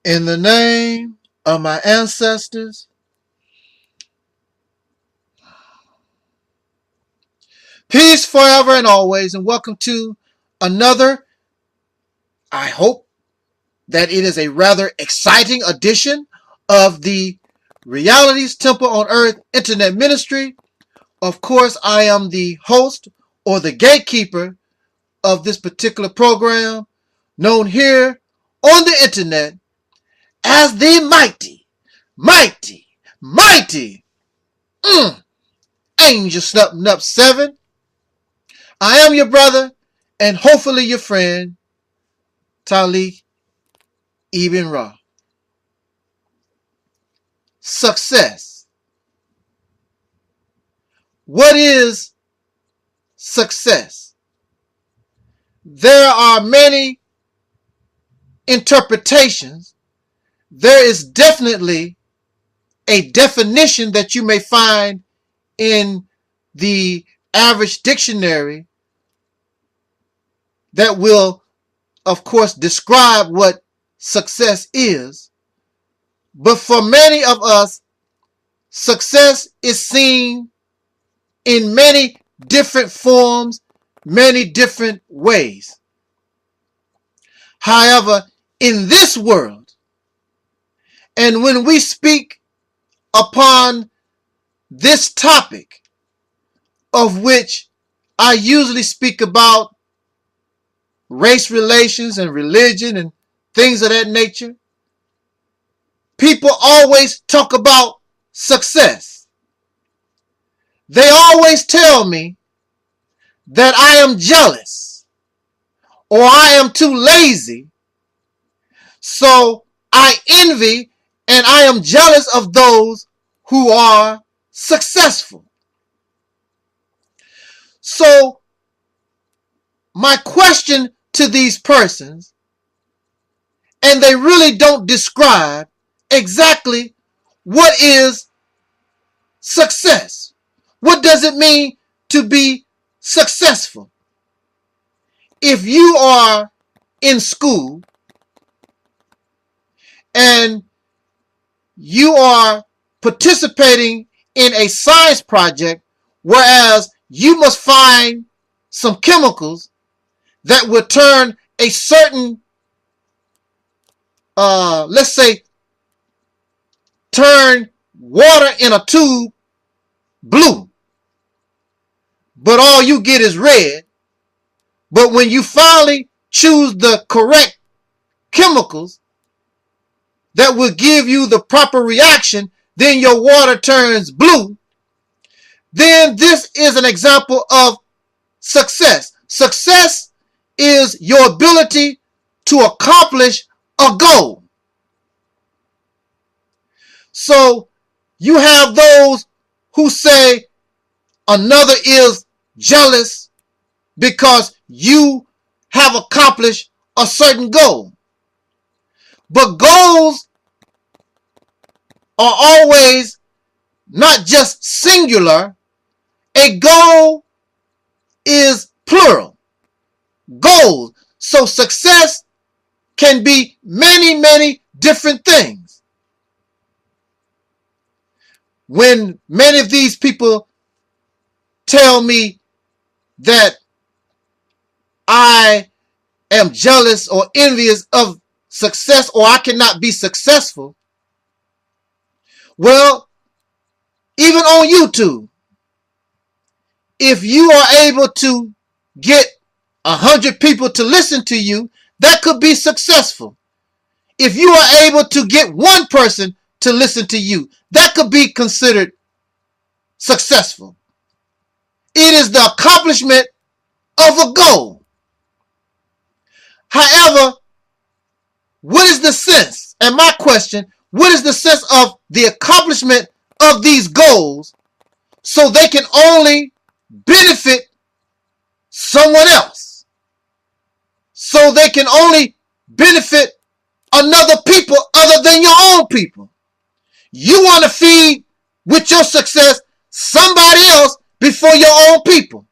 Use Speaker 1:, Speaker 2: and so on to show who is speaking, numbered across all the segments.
Speaker 1: In the name of my ancestors, peace forever and always, and welcome to another, I hope that it is a rather exciting edition of the Realities Temple on Earth Internet Ministry. Of course, I am the host or the gatekeeper of this particular program, known here on the internet as the mighty Angel Snupping Up 7. I am your brother and hopefully your friend, Taalik Ibnrad. Success. What is success? There are many interpretations. There is definitely a definition that you may find in the average dictionary that will, of course, describe what success is. But for many of us, success is seen in many different forms, many different ways. However, in this world, and when we speak upon this topic, of which I usually speak about race relations and religion and things of that nature, people always talk about success. They always tell me that I am jealous or I am too lazy, so I envy and I am jealous of those who are successful. So my question to these persons, and they really don't describe exactly what is success. What does it mean to be successful? If you are in school and you are participating in a science project, whereas you must find some chemicals that will turn a certain, let's say, turn water in a tube blue, but all you get is red. But when you finally choose the correct chemicals that will give you the proper reaction, then your water turns blue. Then this is an example of success. Success is your ability to accomplish a goal. So you have those who say another is jealous because you have accomplished a certain goal. But goals are always not just singular. A goal is plural. Goals. So success can be many, many different things. When many of these people tell me that I am jealous or envious of success, or I cannot be successful, well, even on YouTube, if you are able to get 100 people to listen to you, that could be successful. If you are able to get one person to listen to you, that could be considered successful. It is the accomplishment of a goal. However, what is the sense? And my question, what is the sense of the accomplishment of these goals so they can only benefit someone else? So they can only benefit another people other than your own people. You want to feed with your success somebody else before your own people.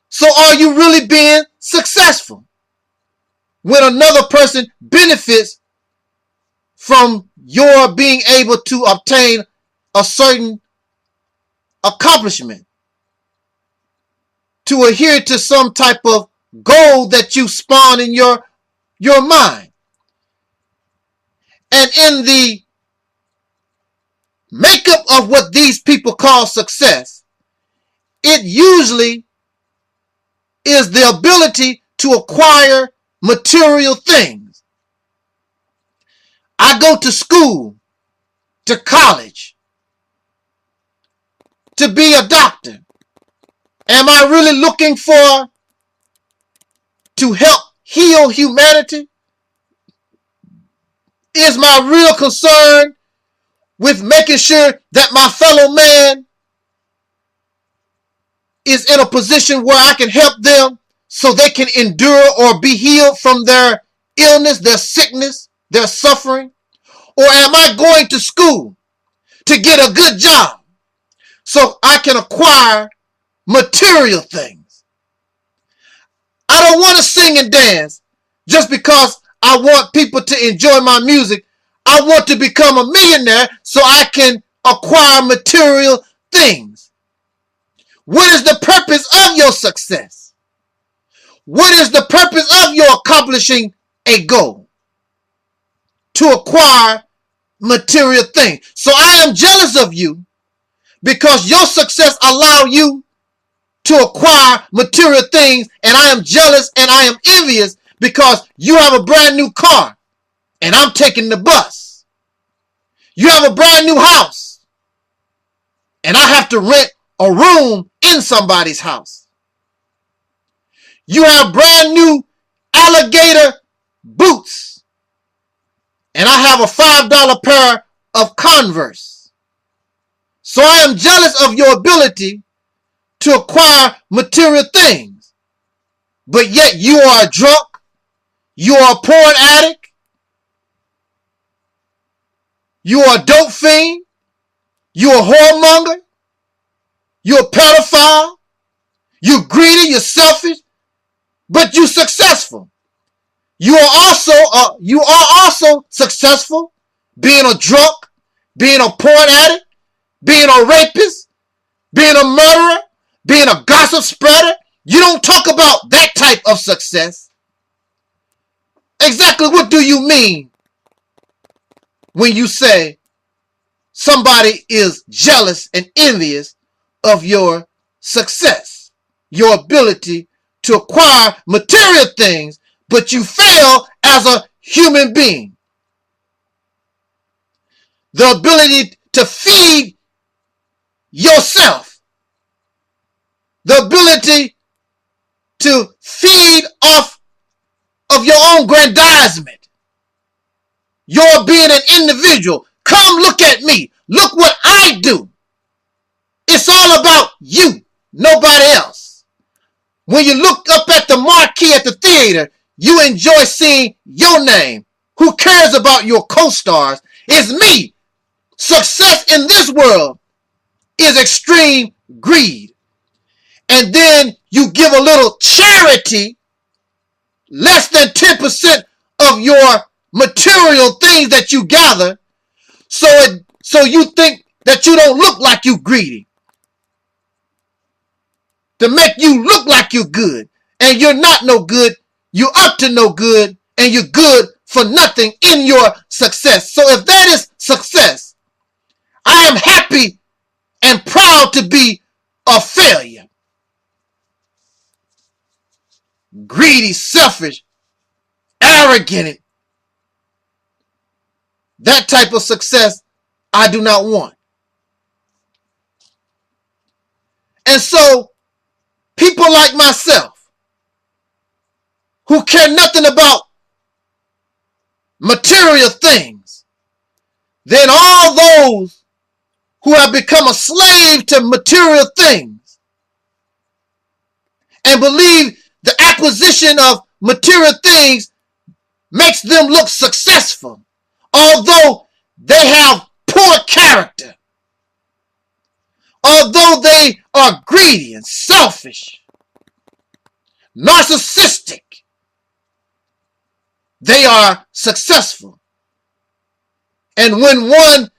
Speaker 1: So are you really being successful? when another person benefits from your being able to obtain a certain accomplishment, to adhere to some type of goal that you spawn in your mind. And in the makeup of what these people call success, it usually is the ability to acquire material things. I go to school, to college, to be a doctor. Am I really looking to help heal humanity? Is my real concern with making sure that my fellow man is in a position where I can help them so they can endure or be healed from their illness, their sickness, their suffering? Or am I going to school to get a good job so I can acquire material things? I don't want to sing and dance just because I want people to enjoy my music. I want to become a millionaire so I can acquire material things. What is the purpose of your success? What is the purpose of your accomplishing a goal? To acquire material things. So I am jealous of you because your success allow you to acquire material things, and I am jealous and I am envious because you have a brand new car and I'm taking the bus. You have a brand new house and I have to rent a room in somebody's house. You have brand new alligator boots and I have a $5 pair of Converse. So I am jealous of your ability to acquire material things. But yet you are a drunk, you are a porn addict, you are a dope fiend, you are a whoremonger, you're a pedophile, you're greedy, you're selfish, but you're successful. You are also successful being a drunk, being a porn addict, being a rapist, being a murderer, being a gossip spreader. You don't talk about that type of success. Exactly what do you mean when you say somebody is jealous and envious of your success, your ability to acquire material things, but you fail as a human being? The ability to feed yourself, the ability to feed off of your own grandizement, your being an individual. Come look at me. Look what I do. It's all about you, nobody else. When you look up at the marquee at the theater, you enjoy seeing your name. Who cares about your co-stars? It's me. Success in this world is extreme greed. And then you give a little charity, less than 10% of your material things that you gather, so you think that you don't look like you greedy, to make you look like you're good. And you're not no good. You're up to no good, and you're good for nothing in your success. So if that is success, I am happy and proud to be a failure. Greedy, selfish, arrogant. That type of success I do not want. And so people like myself, who care nothing about material things, then all those who have become a slave to material things and believe the acquisition of material things makes them look successful, although they have poor character, although they are greedy and selfish, narcissistic, they are successful. And when one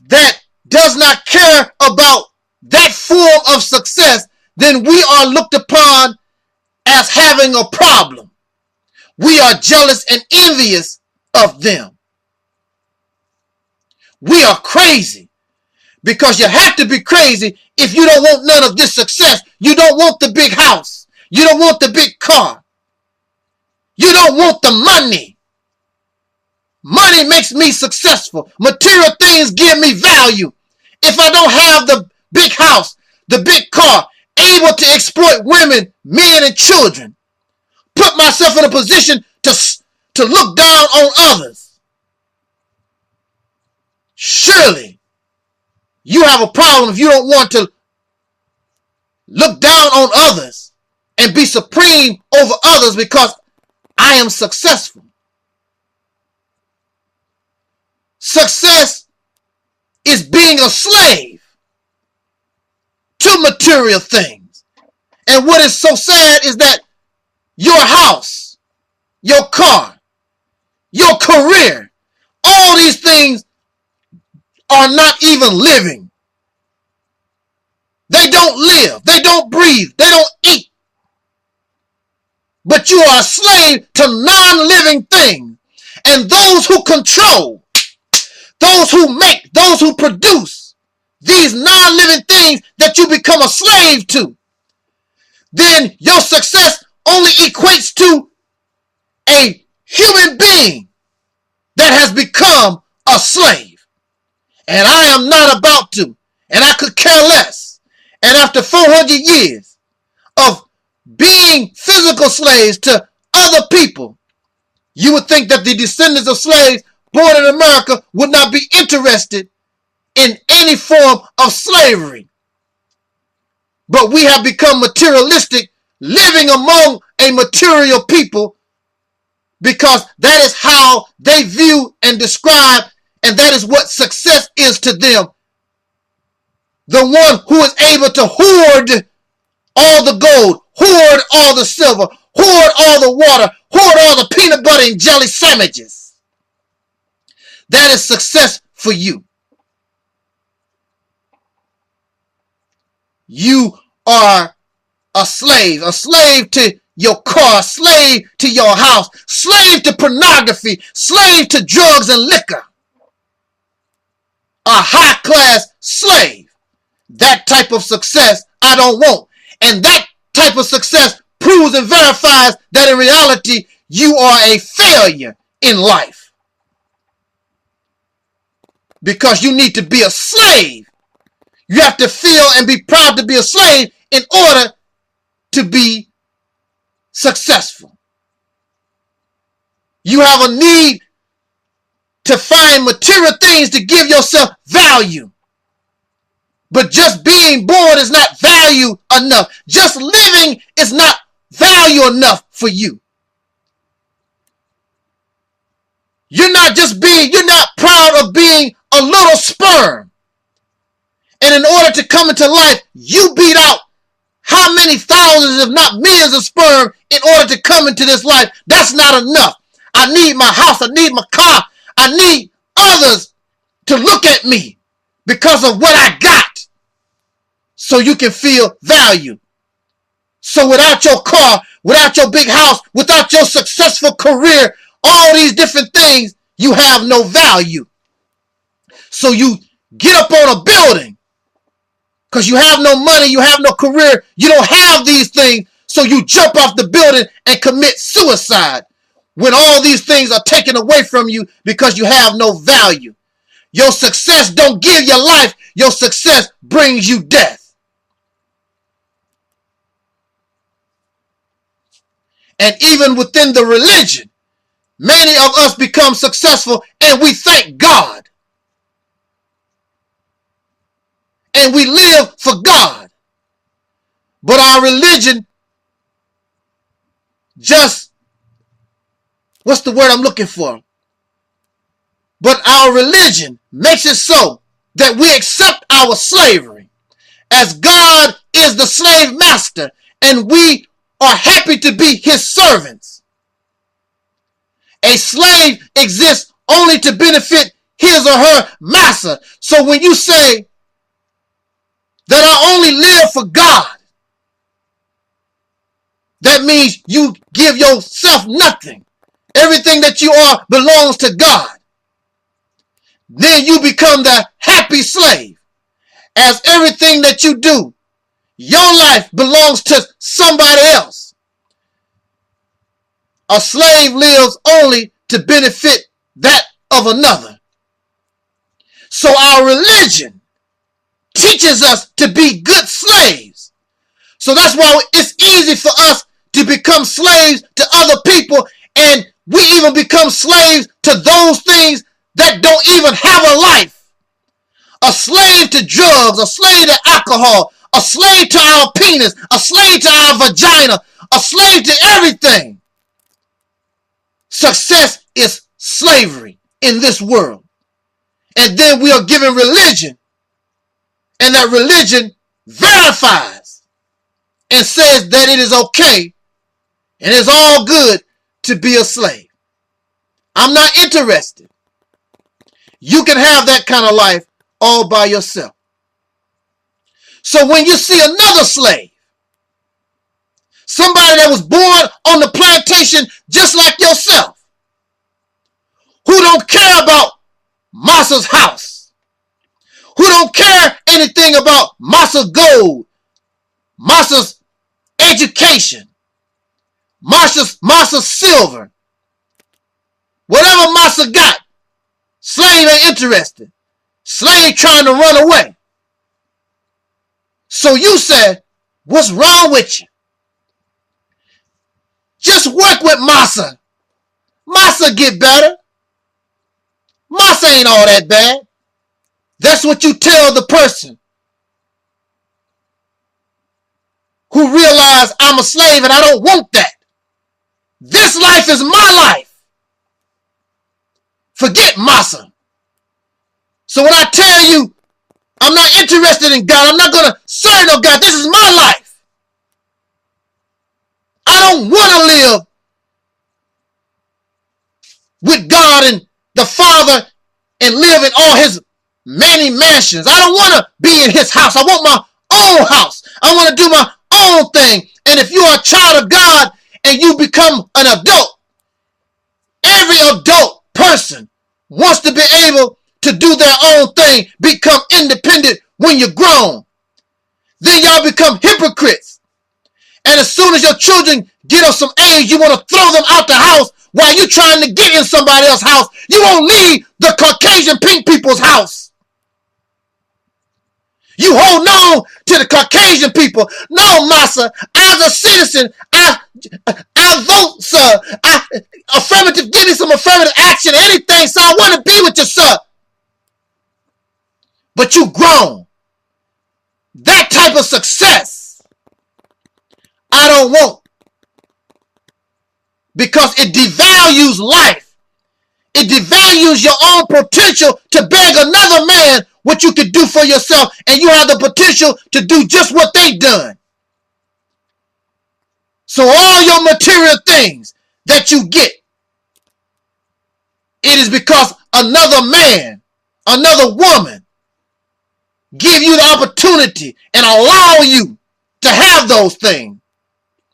Speaker 1: that does not care about that form of success, then we are looked upon as having a problem. We are jealous and envious of them. We are crazy, because you have to be crazy if you don't want none of this success. You don't want the big house. You don't want the big car. You don't want the money. Money makes me successful. Material things give me value. If I don't have the big house, the big car, able to exploit women, men, and children, put myself in a position to look down on others, surely you have a problem if you don't want to look down on others and be supreme over others because I am successful. Success is being a slave to material things. And what is so sad is that your house, your car, your career, all these things are not even living. They don't live. They don't breathe. They don't eat. But you are a slave to non-living things. And those who control, those who make, those who produce these non-living things that you become a slave to, then your success only equates to a human being that has become a slave. And I am not about to, and I could care less. And after 400 years of being physical slaves to other people, you would think that the descendants of slaves born in America would not be interested in any form of slavery. But we have become materialistic, living among a material people, because that is how they view and describe, and that is what success is to them. The one who is able to hoard all the gold, hoard all the silver, hoard all the water, hoard all the peanut butter and jelly sandwiches. That is success for you. You are a slave to your car, slave to your house, slave to pornography, slave to drugs and liquor. A high-class slave. That type of success I don't want. And that type of success proves and verifies that in reality you are a failure in life. Because you need to be a slave. You have to feel and be proud to be a slave in order to be successful. You have a need to find material things to give yourself value. But just being born is not value enough. Just living is not value enough for you. You're not proud of being a little sperm. And in order to come into life, you beat out how many thousands, if not millions of sperm in order to come into this life. That's not enough. I need my house. I need my car. I need others to look at me because of what I got, so you can feel value. So without your car, without your big house, without your successful career, all these different things, you have no value. So you get up on a building because you have no money, you have no career, you don't have these things, so you jump off the building and commit suicide when all these things are taken away from you because you have no value. Your success don't give you life, your success brings you death. And even within the religion, many of us become successful and we thank God. And we live for God. But our religion just, what's the word I'm looking for? But our religion makes it so that we accept our slavery as God is the slave master and we are happy to be his servants. A slave exists only to benefit his or her master. So when you say that I only live for God, that means you give yourself nothing. Everything that you are belongs to God. Then you become the happy slave. As everything that you do, your life belongs to somebody else. A slave lives only to benefit that of another. So our religion teaches us to be good slaves. So that's why it's easy for us to become slaves to other people, and we even become slaves to those things that don't even have a life. A slave to drugs, a slave to alcohol, a slave to our penis, a slave to our vagina, a slave to everything. Success is slavery in this world. And then we are given religion, and that religion verifies and says that it is okay and it's all good to be a slave. I'm not interested. You can have that kind of life all by yourself. So when you see another slave, somebody that was born on the plantation just like yourself, who don't care about Masa's house, who don't care anything about Masa's gold, Masa's education, Masa's silver, whatever Masa got, slave ain't interested. Slave trying to run away. So you said, what's wrong with you? Just work with Masa. Masa get better. Masa ain't all that bad. That's what you tell the person who realize I'm a slave and I don't want that. This life is my life. Forget Masa. So when I tell you I'm not interested in God, I'm not going to serve no God, this is my life. I don't want to live with God and the Father and live in all his many mansions. I don't want to be in his house. I want my own house. I want to do my own thing. And if you are a child of God and you become an adult, every adult person wants to be able to do their own thing, become independent when you're grown. Then y'all become hypocrites. And as soon as your children get of some age, you want to throw them out the house while you're trying to get in somebody else's house. You won't leave the Caucasian pink people's house. You hold on to the Caucasian people. No, Masa, as a citizen, I vote, sir. Affirmative, give me some affirmative action, anything, sir. I want to be with you, sir. But you grown. That type of success, I don't want. Because it devalues life. It devalues your own potential to beg another man what you could do for yourself, and you have the potential to do just what they done. So all your material things that you get, it is because another man, another woman, give you the opportunity and allow you to have those things.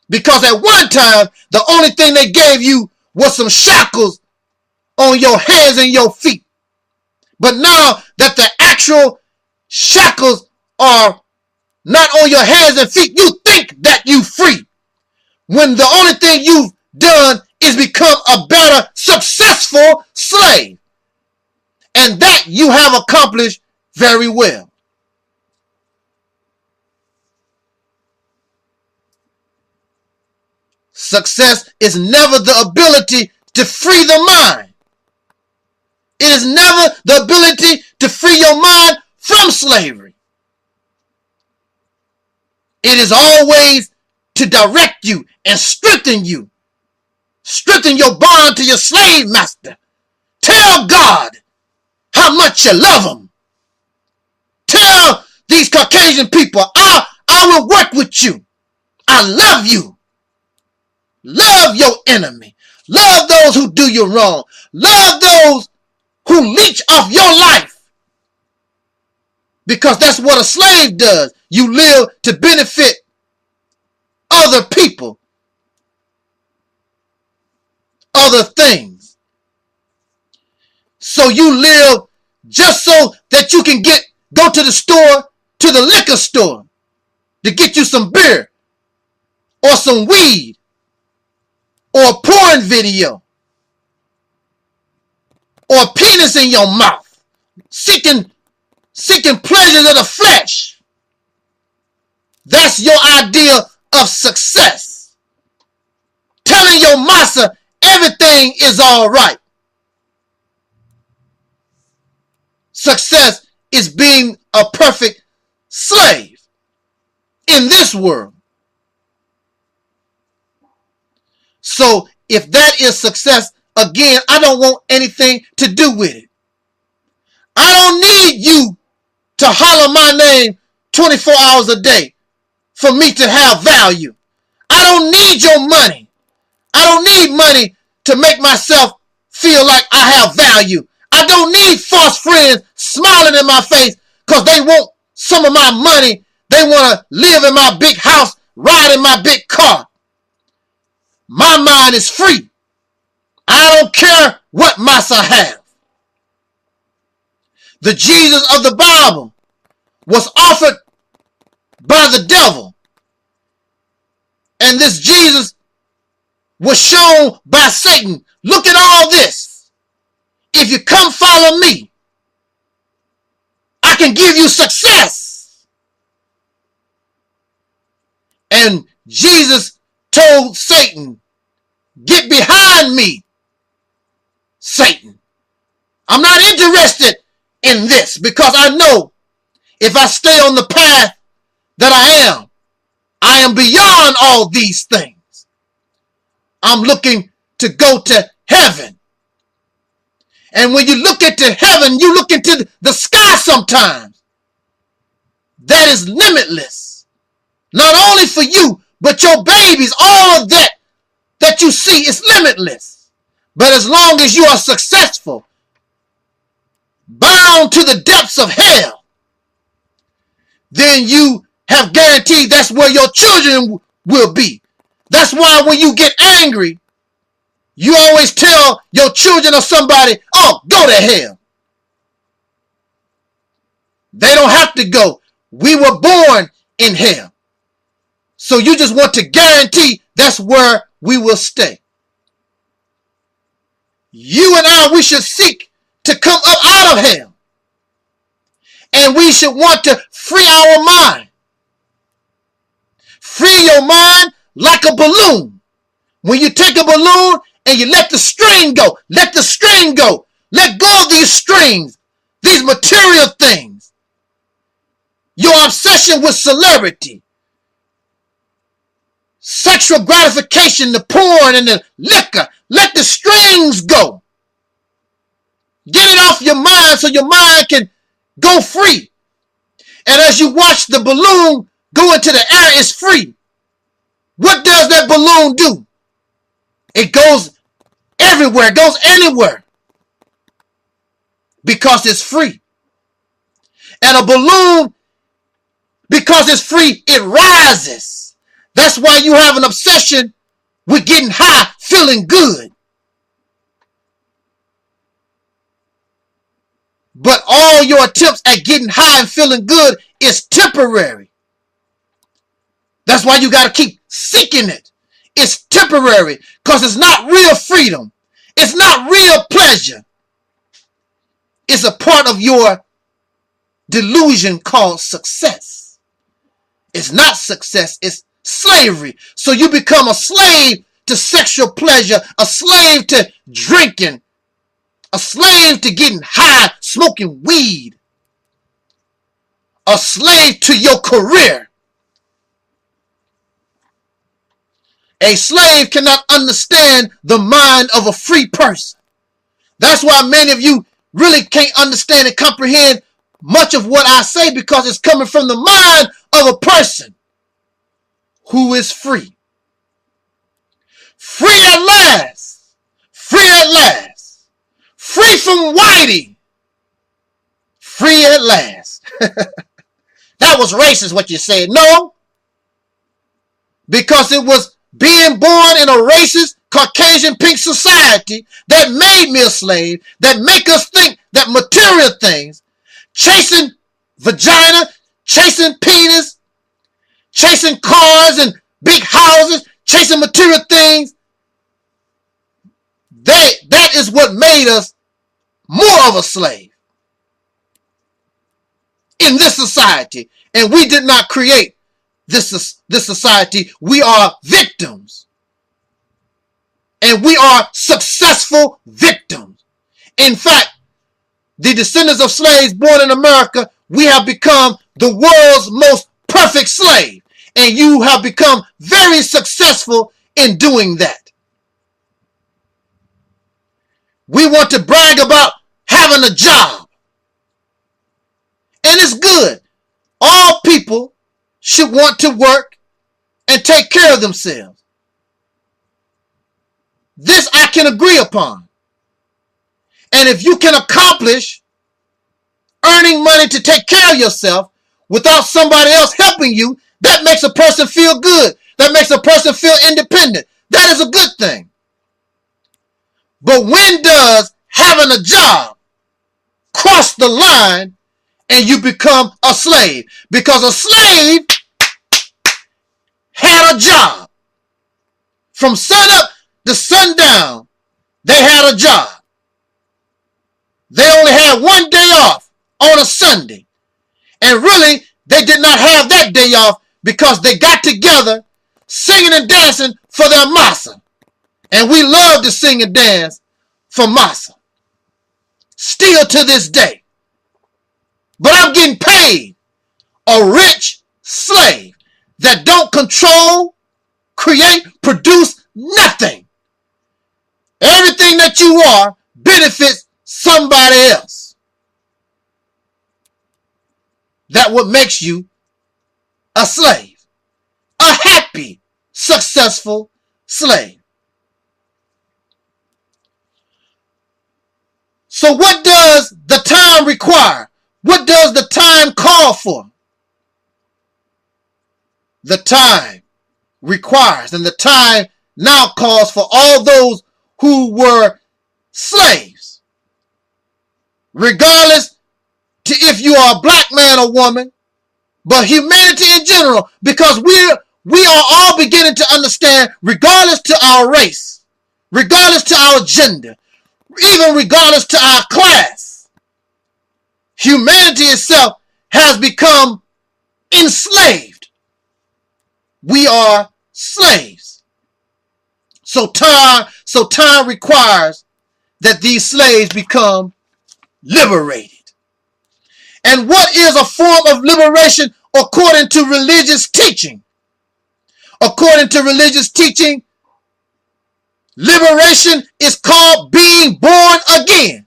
Speaker 1: Because at one time, the only thing they gave you was some shackles on your hands and your feet. But now that the actual shackles are not on your hands and feet, you think that you free. When the only thing you've done is become a better, successful slave. And that you have accomplished very well. Success is never the ability to free the mind. It is never the ability to free your mind from slavery. It is always to direct you and strengthen you. Strengthen your bond to your slave master. Tell God how much you love him. Tell these Caucasian people, I will work with you. I love you. Love your enemy. Love those who do you wrong. Love those who leech off your life. Because that's what a slave does. You live to benefit other people, other things. So you live just so that you can go to the store, to the liquor store, to get you some beer or some weed or a porn video or a penis in your mouth, seeking pleasures of the flesh. That's your idea of success. Telling your massa everything is all right. Success is being a perfect slave in this world. So if that is success, again, I don't want anything to do with it. I don't need you to holler my name 24 hours a day for me to have value. I don't need your money. I don't need money to make myself feel like I have value. I don't need false friends smiling in my face because they want some of my money. They want to live in my big house, ride in my big car. My mind is free. I don't care what massa have. The Jesus of the Bible was offered by the devil. And this Jesus was shown by Satan. Look at all this. If you come follow me, I can give you success. And Jesus told Satan, get behind me, Satan. I'm not interested in this because I know if I stay on the path that I am beyond all these things. I'm looking to go to heaven. And when you look into heaven, you look into the sky sometimes. That is limitless. Not only for you, but your babies, all of that you see is limitless. But as long as you are successful, bound to the depths of hell, then you have guaranteed that's where your children will be. That's why when you get angry, you always tell your children or somebody, oh, go to hell. They don't have to go. We were born in hell. So you just want to guarantee that's where we will stay. You and I, we should seek to come up out of hell. And we should want to free our mind. Free your mind like a balloon. When you take a balloon and you let the string go, let the string go. Let go of these strings, these material things. Your obsession with celebrity, sexual gratification, the porn and the liquor. Let the strings go. Get it off your mind so your mind can go free. And as you watch the balloon go into the air, it's free. What does that balloon do? It goes everywhere, it goes anywhere. Because it's free. And a balloon, because it's free, it rises. That's why you have an obsession with getting high, feeling good. But all your attempts at getting high and feeling good is temporary. That's why you got to keep seeking it. It's temporary because it's not real freedom. It's not real pleasure. It's a part of your delusion called success. It's not success, it's slavery. So you become a slave to sexual pleasure, a slave to drinking, a slave to getting high, smoking weed, a slave to your career. A slave cannot understand the mind of a free person. That's why many of you really can't understand and comprehend much of what I say, because it's coming from the mind of a person who is free. Free at last. Free at last. Free from Whitey. Free at last. That was racist what you said. No. Because it was being born in a racist Caucasian pink society that made me a slave, that make us think that material things, chasing vagina, chasing penis, chasing cars and big houses, chasing material things, that is what made us more of a slave in this society. And we did not create this society. We are victims. And we are successful victims. In fact, the descendants of slaves born in America, we have become the world's most perfect slave. And you have become very successful in doing that. We want to brag about having a job. And it's good. All people should want to work and take care of themselves. This I can agree upon. And if you can accomplish earning money to take care of yourself without somebody else helping you, that makes a person feel good. That makes a person feel independent. That is a good thing. But when does having a job cross the line and you become a slave? Because a slave had a job. From sun up to sundown, they had a job. They only had one day off on a Sunday. And really, they did not have that day off because they got together singing and dancing for their massa. And we love to sing and dance for massa. Still to this day. But I'm getting paid. A rich slave that don't control, create, produce nothing. Everything that you are benefits somebody else. That's what makes you a slave. A happy, successful slave. So what does the time require? What does the time call for? The time requires, and the time now calls for all those who were slaves, regardless to if you are a black man or woman, but humanity in general, because we are all beginning to understand, regardless to our race, regardless to our gender, even regardless to our class, humanity itself has become enslaved. We are slaves. So time requires that these slaves become liberated. And what is a form of liberation according to religious teaching? According to religious teaching, liberation is called being born again.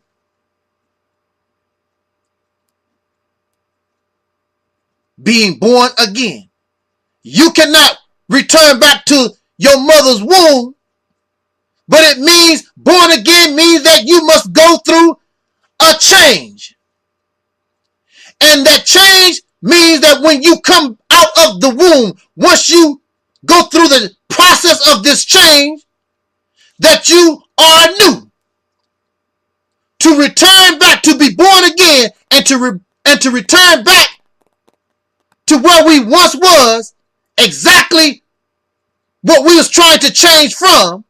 Speaker 1: Being born again. You cannot return back to your mother's womb, but it means born again means that you must go through a change. And that change means that when you come out of the womb, once you go through the process of this change, that you are new. To return back, to be born again, and to return back to where we once was, exactly what we was trying to change from,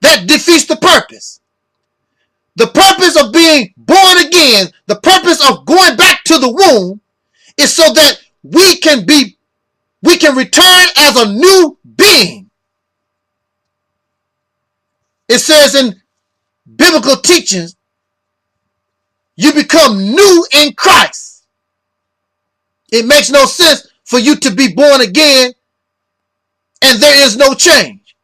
Speaker 1: that defeats the purpose. The purpose of being born again, the purpose of going back to the womb, is so that we can return as a new being. It says in biblical teachings, you become new in Christ. It makes no sense for you to be born again and there is no change.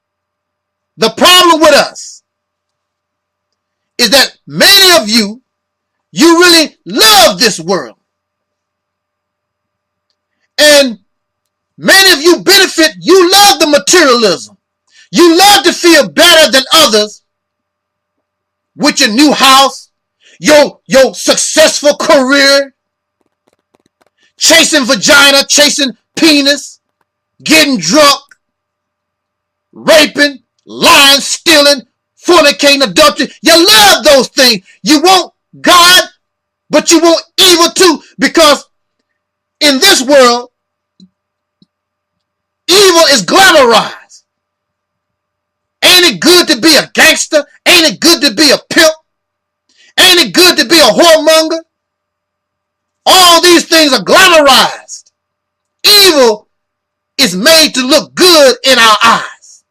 Speaker 1: The problem with us is that many of you really love this world. And many of you benefit, you love the materialism. You love to feel better than others with your new house, your successful career, chasing vagina, chasing penis, getting drunk, raping, lying, stealing, fornicating, adultery. You love those things. You want God, but you want evil too, because in this world, evil is glamorized. Ain't it good to be a gangster? Ain't it good to be a pimp? Ain't it good to be a whoremonger? All these things are glamorized. Evil is made to look good in our eyes.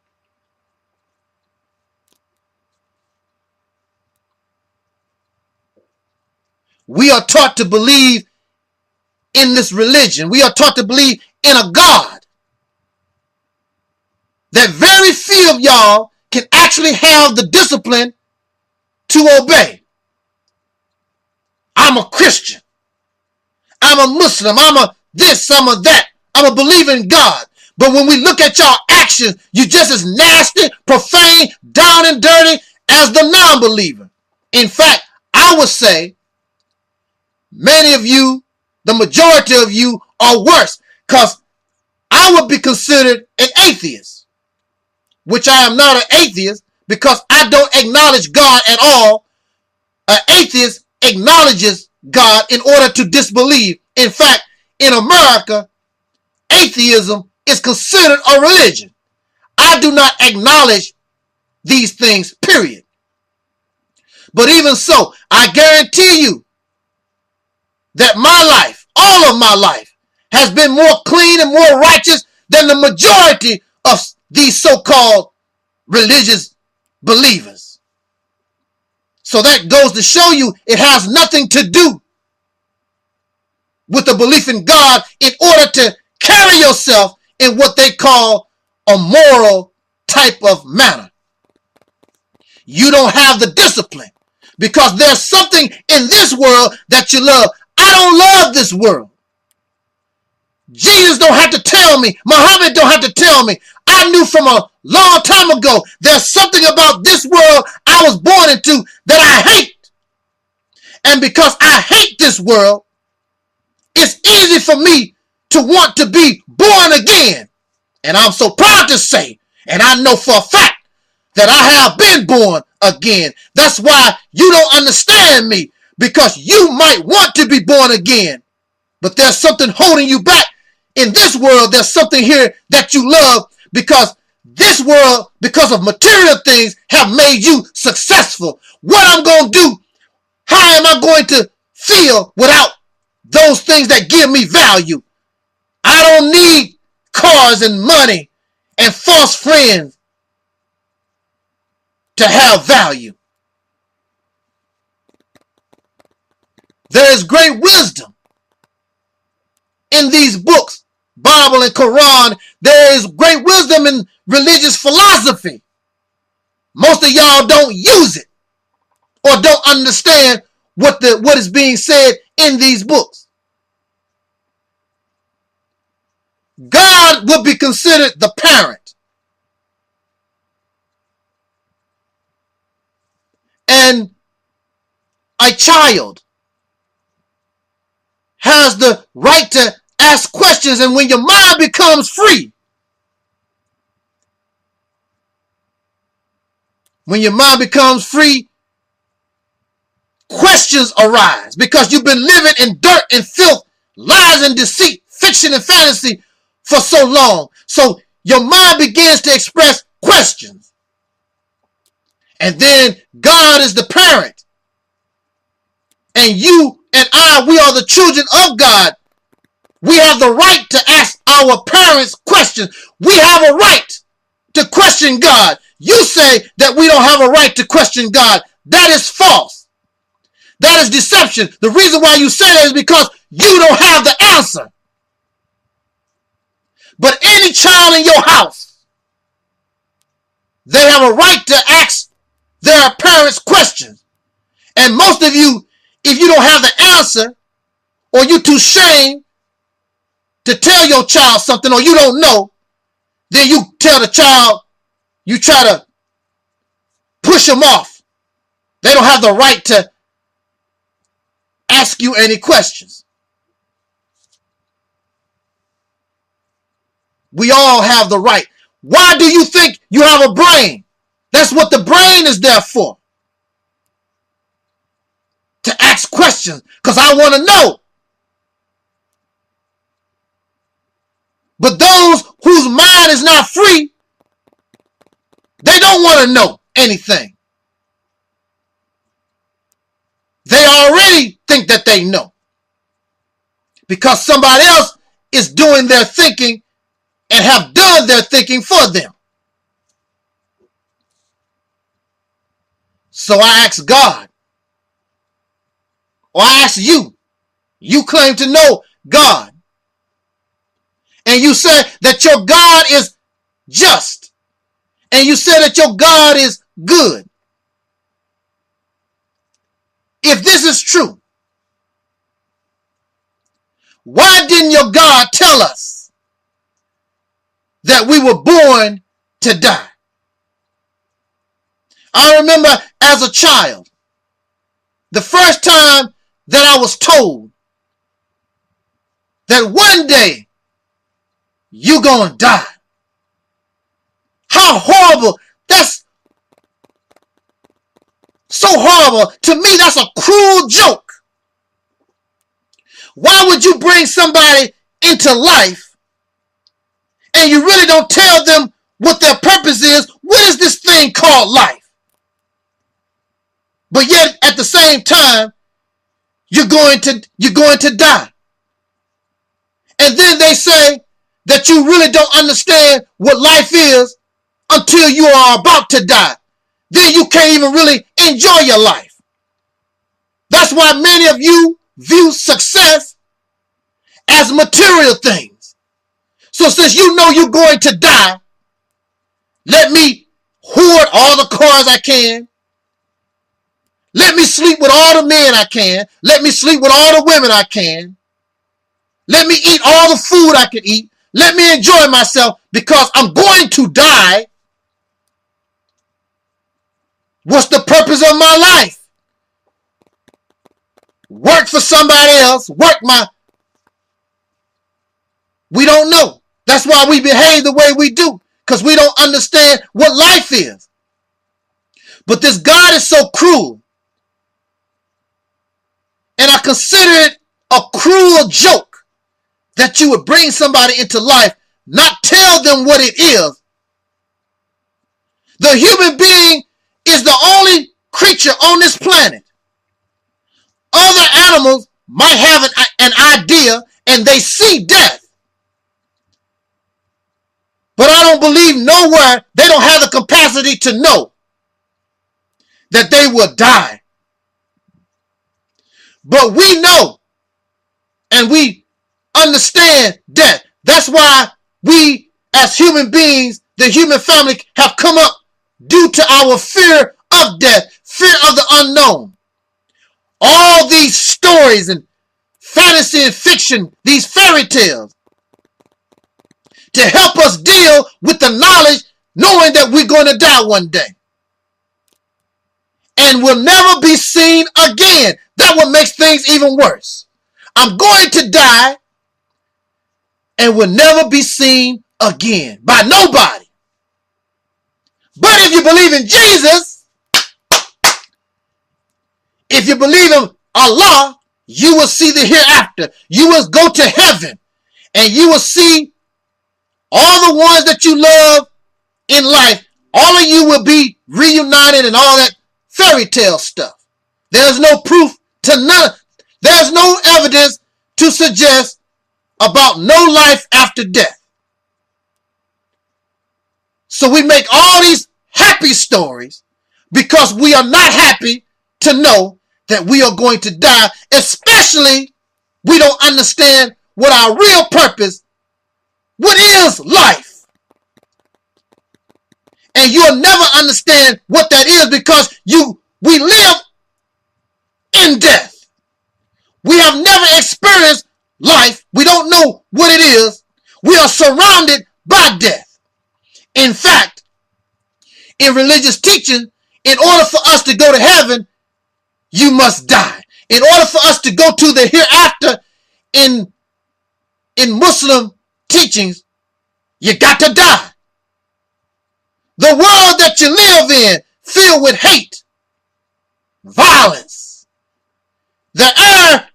Speaker 1: We are taught to believe in this religion. We are taught to believe in a God that very few of y'all can actually have the discipline to obey. I'm a Christian. I'm a Muslim. I'm a this, I'm a that. I'm a believer in God. But when we look at y'all actions, you just as nasty, profane, down and dirty as the non-believer. In fact, I would say many of you, the majority of you, are worse, because I would be considered an atheist, which I am not an atheist because I don't acknowledge God at all. An atheist acknowledges God in order to disbelieve. In fact, in America, atheism is considered a religion. I do not acknowledge these things, period. But even so, I guarantee you that my life, all of my life, has been more clean and more righteous than the majority of these so-called religious believers. So that goes to show you it has nothing to do with the belief in God in order to carry yourself in what they call a moral type of manner. You don't have the discipline because there's something in this world that you love. I don't love this world. Jesus don't have to tell me. Muhammad don't have to tell me. I knew from a long time ago there's something about this world I was born into that I hate. And because I hate this world, it's easy for me to want to be born again. And I'm so proud to say, and I know for a fact, that I have been born again. That's why you don't understand me, because you might want to be born again, but there's something holding you back. In this world, there's something here that you love, because this world, because of material things, have made you successful. What I'm going to do, how am I going to feel without those things that give me value? I don't need cars and money and false friends to have value. There is great wisdom in these books, Bible and Quran. There is great wisdom in religious philosophy. Most of y'all don't use it or don't understand what is being said in these books. God would be considered the parent. And a child has the right to ask questions, and when your mind becomes free, questions arise because you've been living in dirt and filth, lies and deceit, fiction and fantasy for so long. So your mind begins to express questions. And then God is the parent. And you and I, we are the children of God. We have the right to ask our parents questions. We have a right to question God. You say that we don't have a right to question God. That is false. That is deception. The reason why you say that is because you don't have the answer. But any child in your house, they have a right to ask their parents questions. And most of you, if you don't have the answer, or you're too ashamed to tell your child something, or you don't know, then you tell the child, you try to push them off. They don't have the right to ask you any questions. We all have the right. Why do you think you have a brain? That's what the brain is there for. To ask questions, because I want to know. But those whose mind is not free, they don't want to know anything. They already think that they know. Because somebody else is doing their thinking and have done their thinking for them. So I ask God, or I ask you, you claim to know God, and you say that your God is just, and you say that your God is good. If this is true, why didn't your God tell us that we were born to die? I remember as a child, the first time that I was told that one day you're going to die. How horrible. That's so horrible. To me, that's a cruel joke. Why would you bring somebody into life and you really don't tell them what their purpose is? What is this thing called life? But yet, at the same time, you're going to die. And then they say that you really don't understand what life is until you are about to die. Then you can't even really enjoy your life. That's why many of you view success as material things. So since you know you're going to die, let me hoard all the cars I can. Let me sleep with all the men I can. Let me sleep with all the women I can. Let me eat all the food I can eat. Let me enjoy myself because I'm going to die. What's the purpose of my life? Work for somebody else. We don't know. That's why we behave the way we do. Because we don't understand what life is. But this God is so cruel. And I consider it a cruel joke that you would bring somebody into life, not tell them what it is. The human being is the only creature on this planet. Other animals might have an idea and they see death. But I don't believe nowhere they don't have the capacity to know that they will die. But we know and we understand death. That's why we as human beings, the human family, have come up due to our fear of death, fear of the unknown. All these stories and fantasy and fiction, these fairy tales, to help us deal with the knowledge, knowing that we're going to die one day. And will never be seen again. That what makes things even worse. I'm going to die and will never be seen again by nobody. But if you believe in Jesus, if you believe in Allah, you will see the hereafter. You will go to heaven and you will see all the ones that you love in life. All of you will be reunited and all that fairy tale stuff. There's no proof to none. There's no evidence to suggest about no life after death. So we make all these happy stories because we are not happy to know that we are going to die, especially we don't understand what our real purpose, what is life. And you'll never understand what that is because we live in death. We have never experienced life. We don't know what it is. We are surrounded by death. In fact, in religious teaching, in order for us to go to heaven, you must die. In order for us to go to the hereafter in Muslim teachings, you got to die. The world that you live in, filled with hate, violence. The air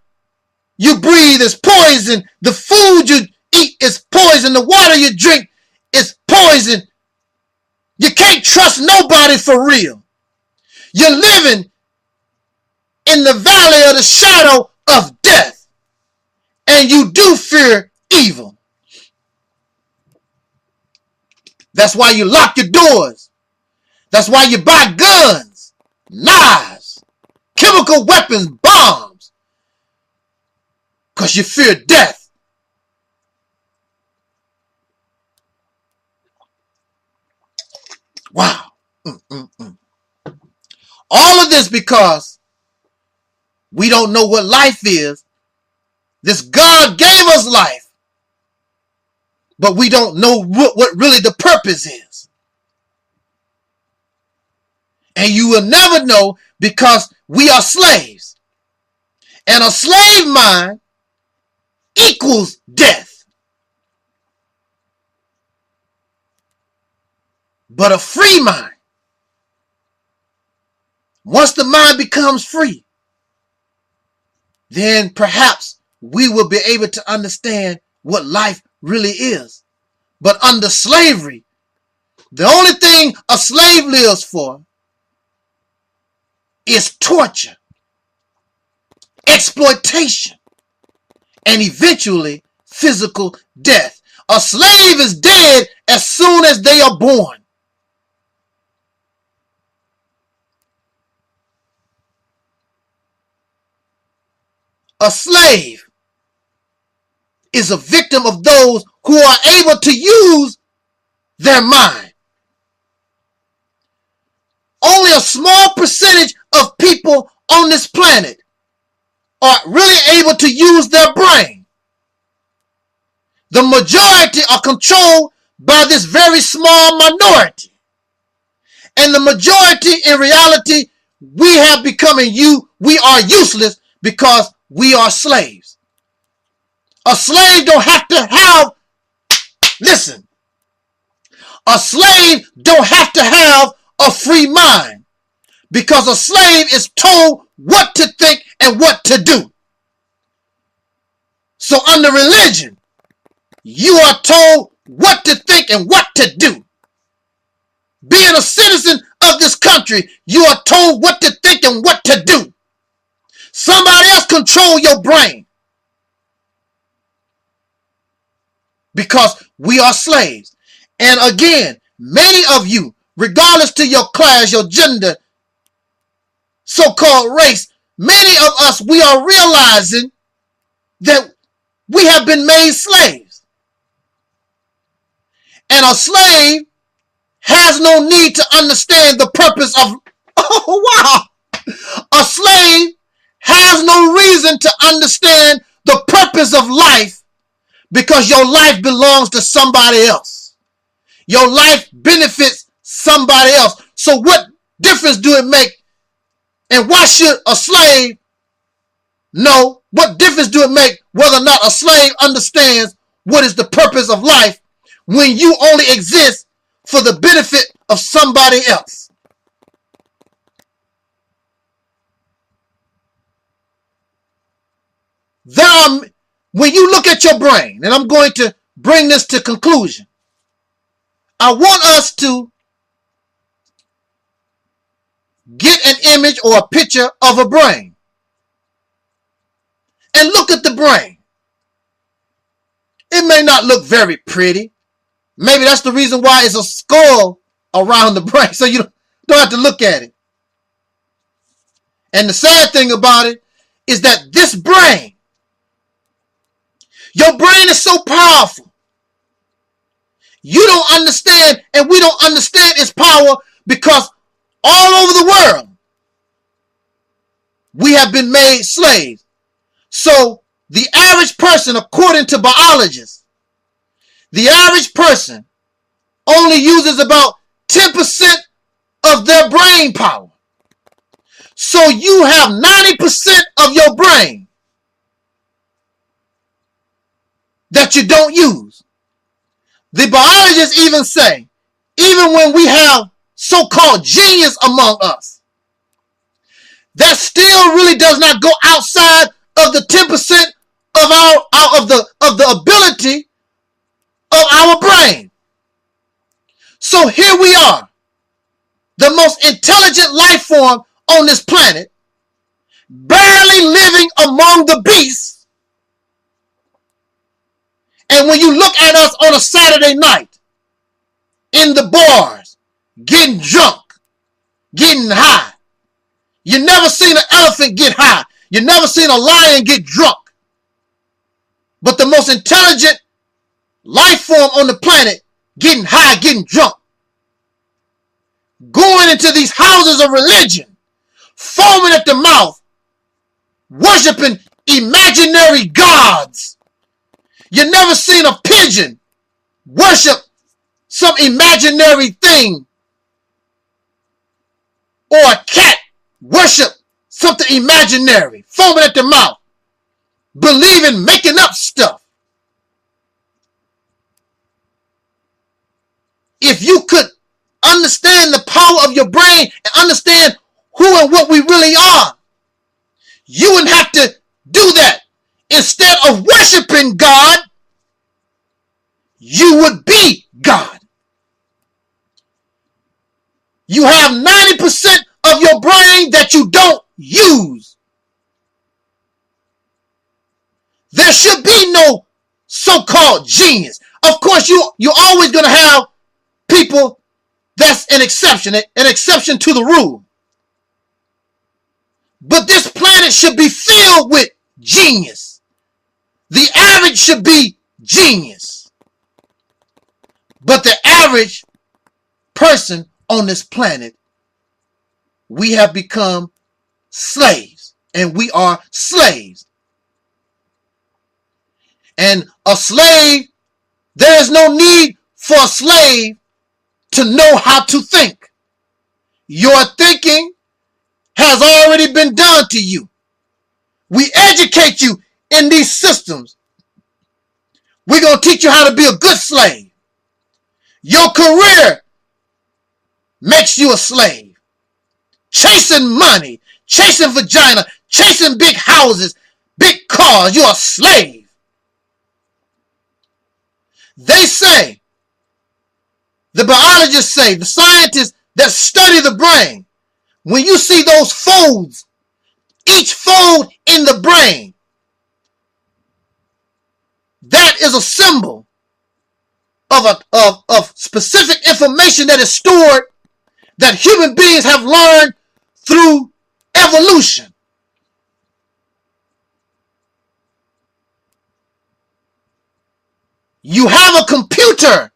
Speaker 1: you breathe is poison. The food you eat is poison. The water you drink is poison. You can't trust nobody for real. You're living in the valley of the shadow of death. And you do fear evil. That's why you lock your doors. That's why you buy guns, knives, chemical weapons, bombs. Because you fear death. Wow. All of this because we don't know what life is. This God gave us life, but we don't know what really the purpose is. And you will never know because we are slaves. And a slave mind equals death. But a free mind, once the mind becomes free, then perhaps we will be able to understand what life really is. But under slavery, the only thing a slave lives for is torture, exploitation, and eventually physical death. A slave is dead as soon as they are born. A slave is a victim of those who are able to use their mind. Only a small percentage of people on this planet are really able to use their brain. The majority are controlled by this very small minority. And the majority, in reality, we are useless because we are slaves. A slave don't have to have, listen, a slave don't have to have a free mind because a slave is told what to think and what to do. So under religion, you are told what to think and what to do. Being a citizen of this country, you are told what to think and what to do. Somebody else control your brain. Because we are slaves. And again, many of you, regardless to your class, your gender, so-called race, many of us, we are realizing that we have been made slaves. And a slave has no need to understand the purpose of, oh wow, a slave has no reason to understand the purpose of life because your life belongs to somebody else. Your life benefits somebody else. So what difference do it make? And why should a slave know? What difference do it make whether or not a slave understands what is the purpose of life when you only exist for the benefit of somebody else? When you look at your brain, and I'm going to bring this to conclusion, I want us to get an image or a picture of a brain. And look at the brain. It may not look very pretty. Maybe that's the reason why it's a skull around the brain, so you don't have to look at it. And the sad thing about it is that this brain, your brain is so powerful. You don't understand, and we don't understand its power because all over the world, we have been made slaves. So the average person, according to biologists, the average person only uses about 10% of their brain power. So you have 90% of your brain that you don't use. The biologists even say, even when we have so-called genius among us, that still really does not go outside of the 10% of the ability of our brain. So here we are, the most intelligent life form on this planet, barely living among the beasts. And when you look at us on a Saturday night in the bars, getting drunk, getting high, you never seen an elephant get high. You never seen a lion get drunk. But the most intelligent life form on the planet getting high, getting drunk, going into these houses of religion, foaming at the mouth, worshiping imaginary gods. You never seen a pigeon worship some imaginary thing, or a cat worship something imaginary, foaming at the mouth, believing, making up stuff. If you could understand the power of your brain and understand who and what we really are, you wouldn't have to do that. Instead of worshiping God, you would be God. You have 90% of your brain that you don't use. There should be no so-called genius. Of course, you're always going to have people that's an exception to the rule. But this planet should be filled with genius. The average should be genius. But the average person on this planet, we have become slaves, and we are slaves. And a slave, there is no need for a slave to know how to think. Your thinking has already been done to you. We educate you in these systems. We're going to teach you how to be a good slave. Your career makes you a slave. Chasing money, chasing vagina, chasing big houses, big cars, you're a slave. They say, the biologists say, the scientists that study the brain, when you see those folds, each fold in the brain, that is a symbol of specific information that is stored, that human beings have learned through evolution. You have a computer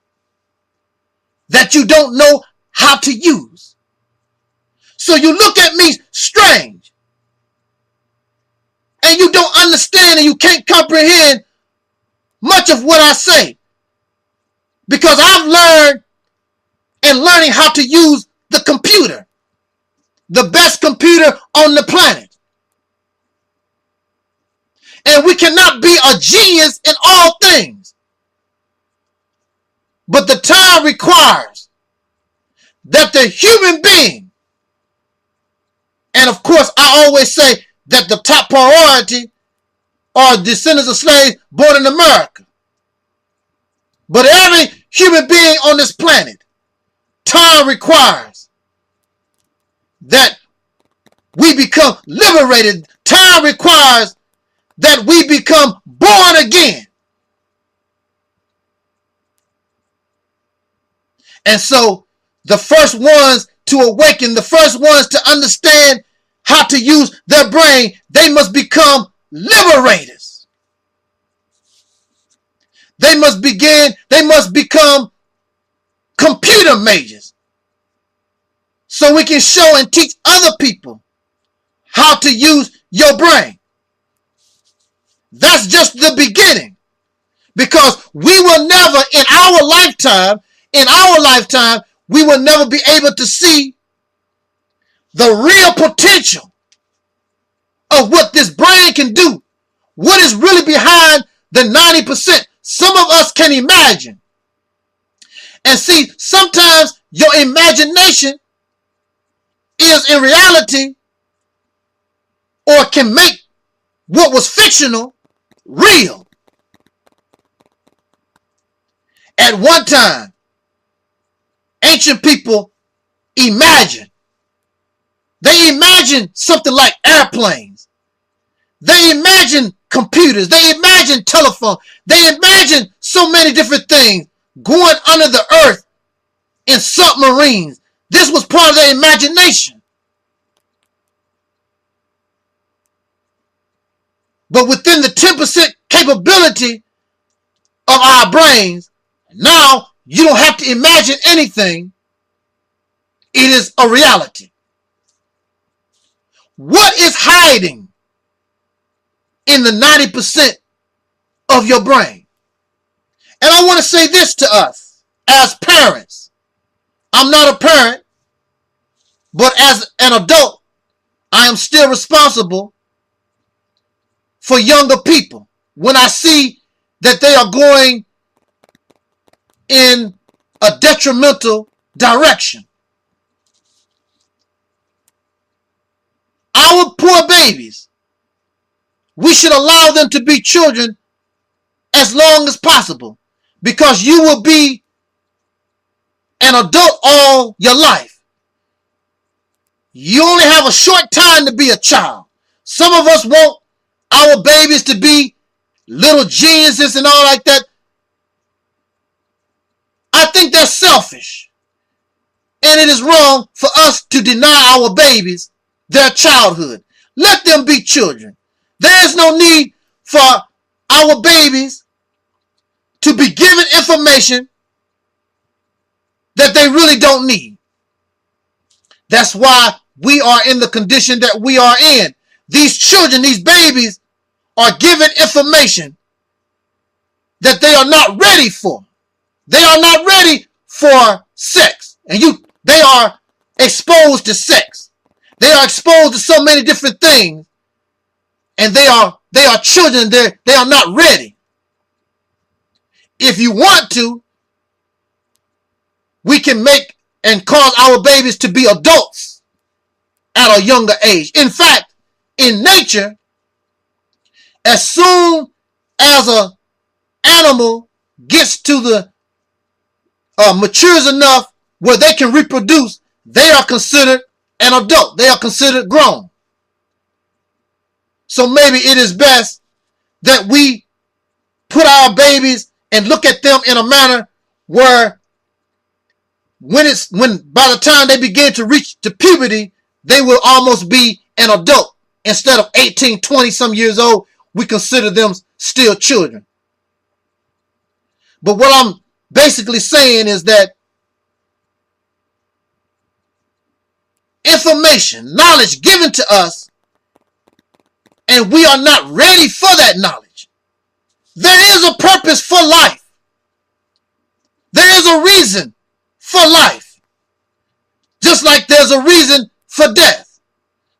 Speaker 1: that you don't know how to use. So you look at me strange, and you don't understand and you can't comprehend much of what I say, because I've learned and learning how to use the computer, the best computer on the planet. And we cannot be a genius in all things. But the time requires that the human being, and of course I always say that the top priority are descendants of slaves born in America. But every human being on this planet, time requires that we become liberated. Time requires that we become born again. And so the first ones to awaken, the first ones to understand how to use their brain, they must become liberators. They must become computer majors, so we can show and teach other people how to use your brain. That's just the beginning, because we will never in our lifetime, we will never be able to see the real potential of what this brain can do, what is really behind the 90%, some of us can imagine. And see, sometimes your imagination is in reality, or can make what was fictional real. At one time, ancient people imagined. They imagined something like airplanes. They imagined computers. They imagined telephone. They imagined so many different things going under the earth in submarines. This was part of their imagination. But within the 10% capability of our brains, now you don't have to imagine anything. It is a reality. What is hiding in the 90% of your brain? And I want to say this to us as parents. I'm not a parent, but as an adult, I am still responsible for younger people. When I see that they are going in a detrimental direction, our poor babies, we should allow them to be children as long as possible, because you will be an adult all your life. You only have a short time to be a child. Some of us want our babies to be little geniuses and all like that. I think that's selfish. And it is wrong for us to deny our babies their childhood. Let them be children. There is no need for our babies to be given information that they really don't need. That's why we are in the condition that we are in. These children, these babies, are given information that they are not ready for. They are not ready for sex. And they are exposed to sex. They are exposed to so many different things. And they are children. They are not ready. If you want to, we can make and cause our babies to be adults at a younger age. In fact, in nature, as soon as an animal gets to the matures enough where they can reproduce, they are considered an adult. They are considered grown. So maybe it is best that we put our babies and look at them in a manner where when by the time they begin to reach to puberty, they will almost be an adult. Instead of 18, 20 some years old, we consider them still children. But what I'm basically saying is that information, knowledge given to us, and we are not ready for that knowledge. There is a purpose for life. There is a reason for life. Just like there's a reason for death.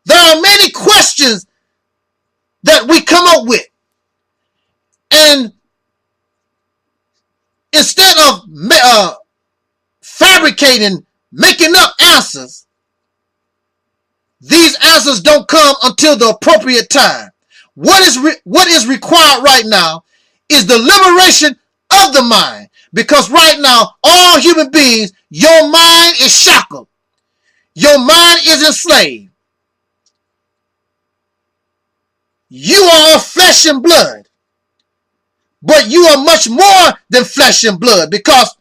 Speaker 1: There are many questions that we come up with. And instead of fabricating, making up answers, these answers don't come until the appropriate time. What is required right now is the liberation of the mind. Because right now, all human beings, your mind is shackled. Your mind is enslaved. You are of flesh and blood. But you are much more than flesh and blood, because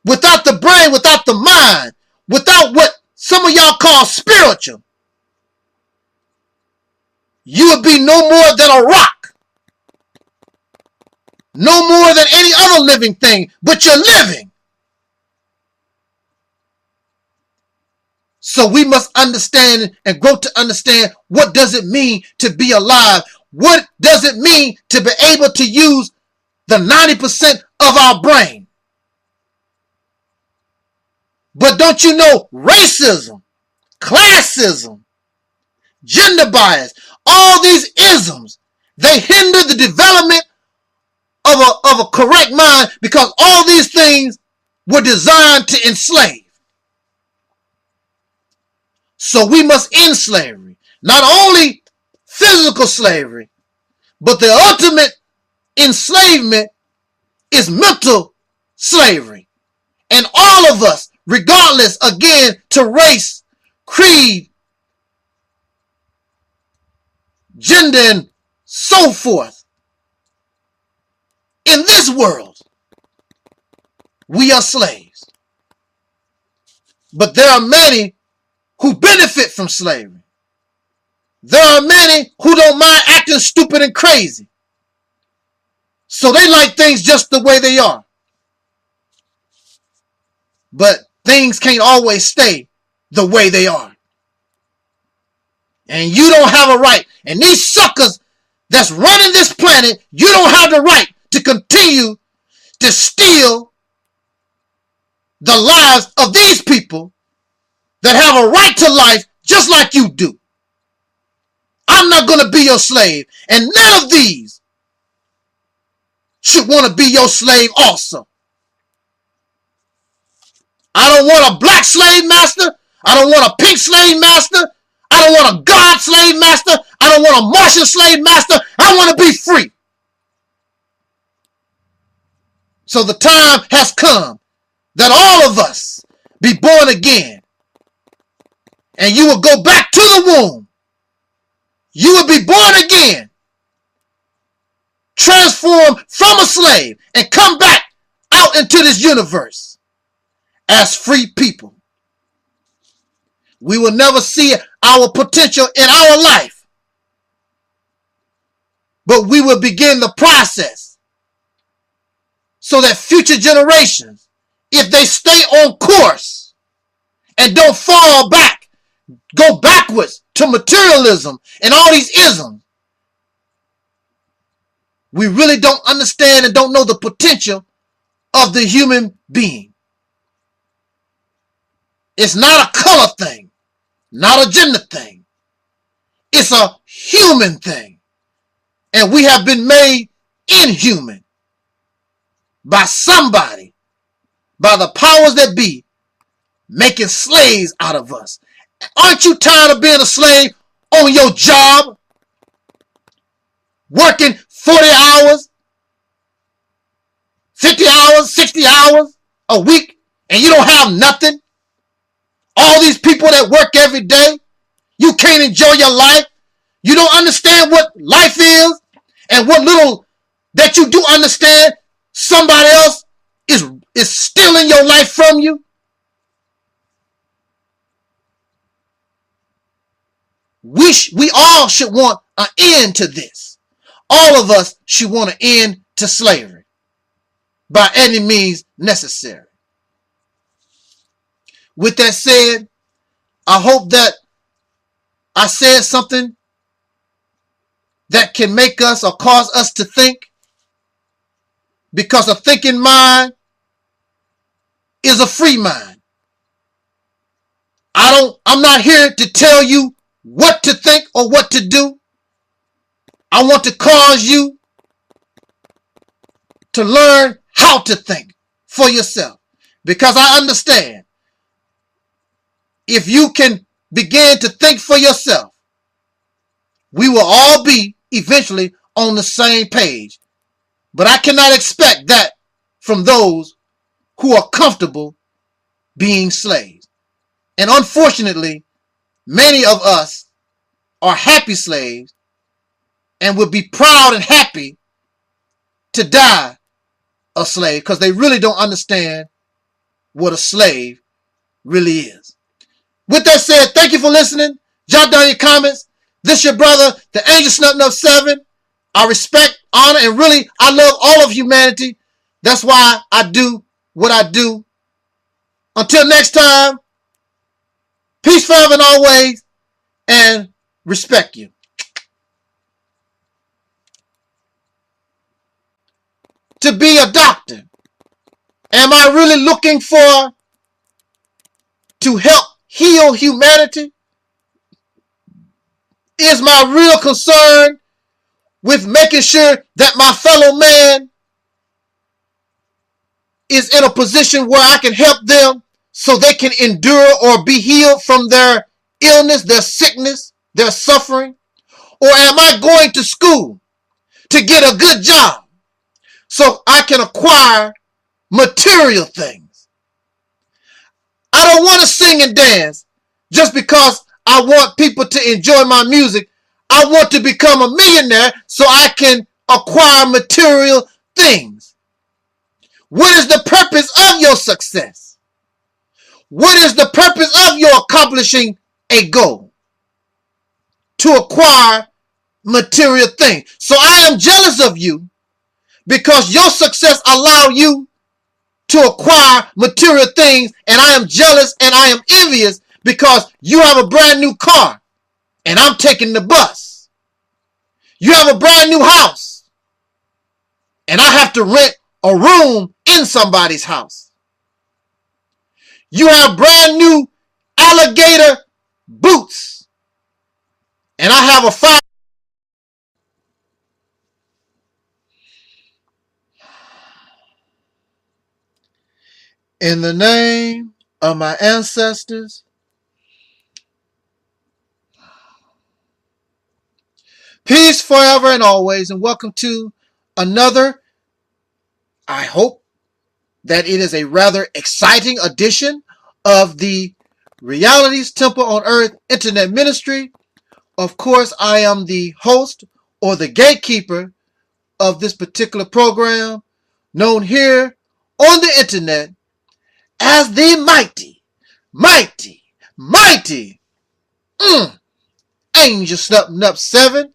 Speaker 1: without the brain, without the mind, without what some of y'all call spiritual, you would be no more than a rock. No more than any other living thing, but you're living. So we must understand and grow to understand, what does it mean to be alive? What does it mean to be able to use the 90% of our brain? But don't you know, racism classism, gender bias, all these isms, they hinder the development of a correct mind, because all these things were designed to enslave. So we must end slavery. Not only physical slavery, but the ultimate enslavement is mental slavery. And all of us, regardless, again, to race, creed, gender, and so forth, in this world, we are slaves. But there are many who benefit from slavery. There are many who don't mind acting stupid and crazy. So they like things just the way they are. But things can't always stay the way they are. And you don't have a right. And these suckers that's running this planet, you don't have the right to continue to steal the lives of these people that have a right to life just like you do. I'm not going to be your slave. And none of these should want to be your slave also. I don't want a black slave master. I don't want a pink slave master. I don't want a God slave master. I don't want a Martian slave master. I want to be free. So the time has come that all of us be born again. And you will go back to the womb. You will be born again. Transformed from a slave and come back out into this universe as free people. We will never see our potential in our life, but we will begin the process so that future generations, if they stay on course and don't fall back, go backwards to materialism and all these isms, we really don't understand and don't know the potential of the human being. It's not a color thing, not a gender thing. It's a human thing. And we have been made inhuman by somebody, by the powers that be, making slaves out of us. Aren't you tired of being a slave on your job? Working 40 hours, 50 hours, 60 hours a week, and you don't have nothing? All these people that work every day, you can't enjoy your life. You don't understand what life is, and what little that you do understand, somebody else is stealing your life from you. We all should want an end to this. All of us should want an end to slavery by any means necessary. With that said, I hope that I said something that can make us or cause us to think, because a thinking mind is a free mind. I'm not here to tell you what to think or what to do. I want to cause you to learn how to think for yourself, because I understand if you can begin to think for yourself, we will all be eventually on the same page. But I cannot expect that from those who are comfortable being slaves. And unfortunately, many of us are happy slaves and would be proud and happy to die a slave, because they really don't understand what a slave really is. With that said, thank you for listening. Jot down your comments. This your brother, the Angel Snubbed Up 7. I respect, honor, and really, I love all of humanity. That's why I do what I do. Until next time, peace forever and always, and respect you. To be a doctor, am I really looking for to help heal humanity? is my real concern with making sure that my fellow man is in a position where I can help them so they can endure or be healed from their illness, their sickness, their suffering? Or am I going to school to get a good job so I can acquire material things? I don't want to sing and dance just because I want people to enjoy my music. I want to become a millionaire so I can acquire material things. What is the purpose of your success? What is the purpose of your accomplishing a goal? To acquire material things. So I am jealous of you because your success allow you to acquire material things, and I am jealous and I am envious because you have a brand new car and I'm taking the bus. You have a brand new house and I have to rent a room in somebody's house. You have brand new alligator boots and I have a fire. In the name of my ancestors, peace forever and always, and welcome to another, I hope that it is a rather exciting edition of the Realities Temple on Earth Internet Ministry. Of course, I am the host or the gatekeeper of this particular program, known here on the internet as the mighty Angel Snupping Up 7.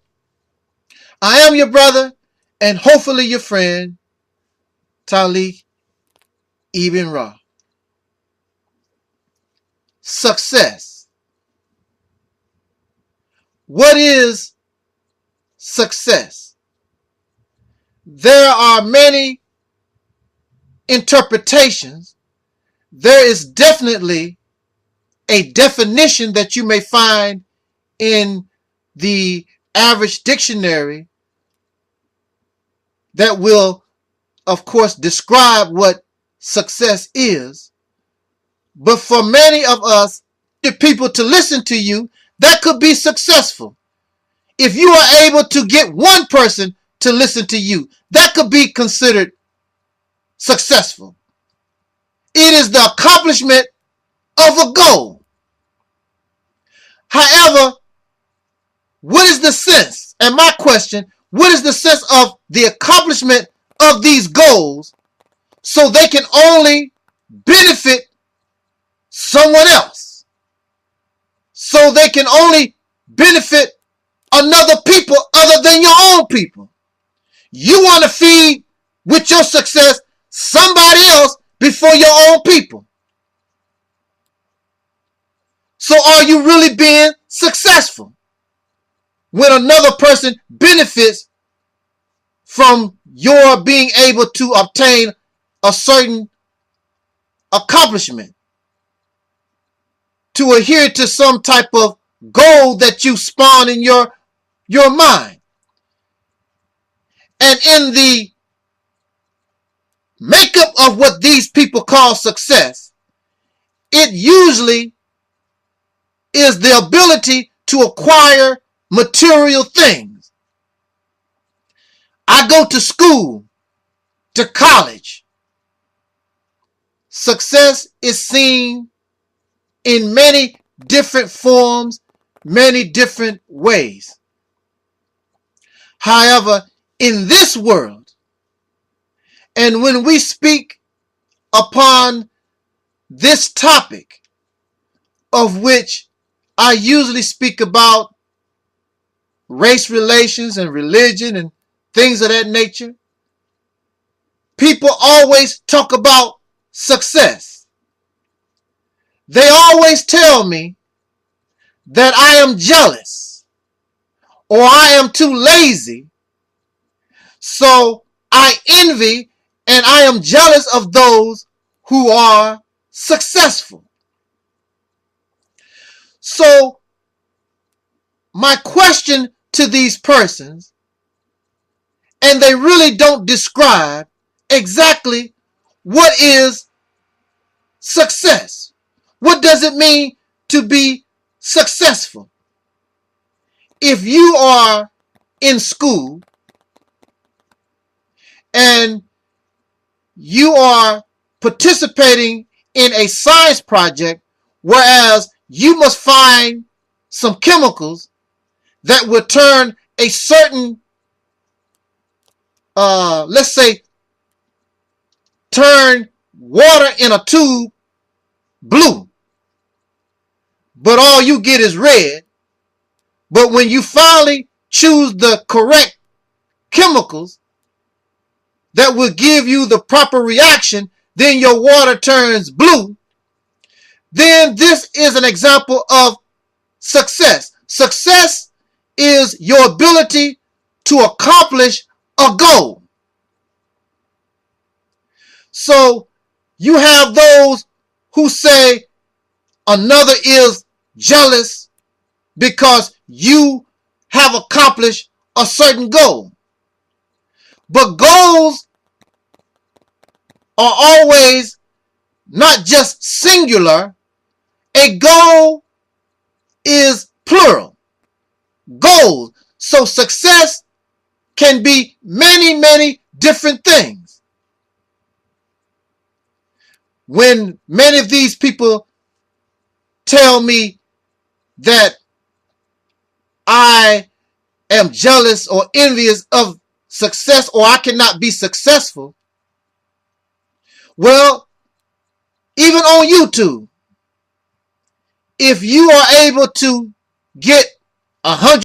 Speaker 1: I am your brother and hopefully your friend, Taalik Ibnrad. Success. What is success? There are many interpretations. There is definitely a definition that you may find in the average dictionary that will, of course, describe what success is. But for many of us, if people to listen to you, that could be successful. If you are able to get one person to listen to you, that could be considered successful. It is the accomplishment of a goal. However, what is the sense? And my question, what is the sense of the accomplishment of these goals so they can only benefit someone else? So they can only benefit another people other than your own people. You want to feed with your success somebody else before your own people. So are you really being successful when another person benefits from your being able to obtain a certain accomplishment, to adhere to some type of goal that you spawn in your mind? And in the makeup of what these people call success, it usually is the ability to acquire material things. I go to school, to college. Success is seen in many different forms, many different ways. However, in this world, and when we speak upon this topic, of which I usually speak about race relations and religion and things of that nature, people always talk about success. They always tell me that I am jealous or I am too lazy, so I envy and I am jealous of those who are successful. So my question to these persons, and they really don't describe exactly what is success. What does it mean to be successful? If you are in school and you are participating in a science project, whereas you must find some chemicals that will turn a certain, let's say, turn water in a tube blue, but all you get is red. But when you finally choose the correct chemicals that will give you the proper reaction, then your water turns blue. Then this is an example of success. Success is your ability to accomplish a goal. So you have those who say another is jealous because you have accomplished a certain goal. But goals are always not just singular. A goal is plural. Goals. So success can be many, many different things. When many of these people tell me that I am jealous or envious of success, or I cannot be successful, well, even on YouTube, if you are able to get 100